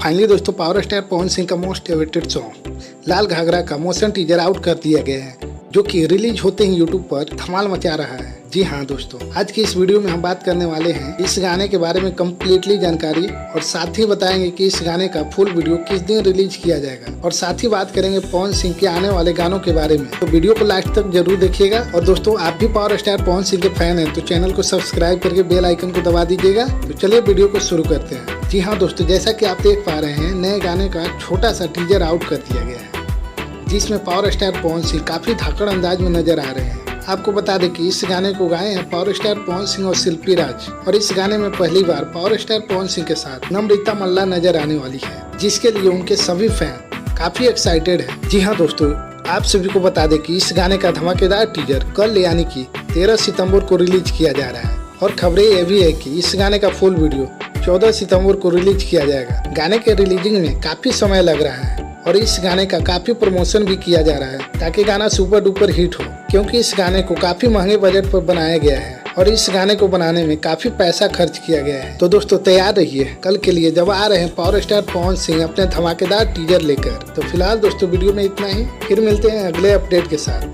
Finally दोस्तों power star Pawan Singh का most awaited song लाल घाघरा का मोशन टीजर आउट कर दिया गया है, जो कि रिलीज होते ही यूट्यूब पर धमाल मचा रहा है। जी हाँ दोस्तों, आज की इस वीडियो में हम बात करने वाले हैं इस गाने के बारे में कम्प्लीटली जानकारी, और साथ ही बताएंगे कि इस गाने का फुल वीडियो किस दिन रिलीज किया जाएगा, और साथ ही बात करेंगे पवन सिंह के आने वाले गानों के बारे में। तो वीडियो को लास्ट तक जरूर देखिएगा। और दोस्तों, आप भी पावर स्टार पवन सिंह के फैन हैं तो चैनल को सब्सक्राइब करके बेल आइकन को दबा दीजिएगा। तो चलिए वीडियो को शुरू करते हैं। जी हाँ दोस्तों, जैसा कि आप देख पा रहे हैं, नए गाने का छोटा सा टीजर आउट कर दिया गया है, जिसमें पावर स्टार पवन सिंह काफी धाकड़ अंदाज में नजर आ रहे हैं। आपको बता दें कि इस गाने को गाए हैं पावर स्टार पवन सिंह और शिल्पी राज, और इस गाने में पहली बार पावर स्टार पवन सिंह के साथ नम्रता मल्ला नजर आने वाली है, जिसके लिए उनके सभी फैन काफी एक्साइटेड हैं। जी हाँ दोस्तों, आप सभी को बता दें कि इस गाने का धमाकेदार टीजर कल यानी कि 13 सितंबर को रिलीज किया जा रहा है, और खबरें ये भी है कि इस गाने का फुल वीडियो 14 सितंबर को रिलीज किया जाएगा। गाने के रिलीजिंग में काफी समय लग रहा है, और इस गाने का काफी प्रमोशन भी किया जा रहा है ताकि गाना सुपर डुपर हिट हो, क्योंकि इस गाने को काफी महंगे बजट पर बनाया गया है और इस गाने को बनाने में काफी पैसा खर्च किया गया है। तो दोस्तों तैयार रहिए कल के लिए, जब आ रहे हैं पावर स्टार पवन सिंह अपने धमाकेदार टीजर लेकर। तो फिलहाल दोस्तों वीडियो में इतना ही, फिर मिलते हैं अगले अपडेट के साथ।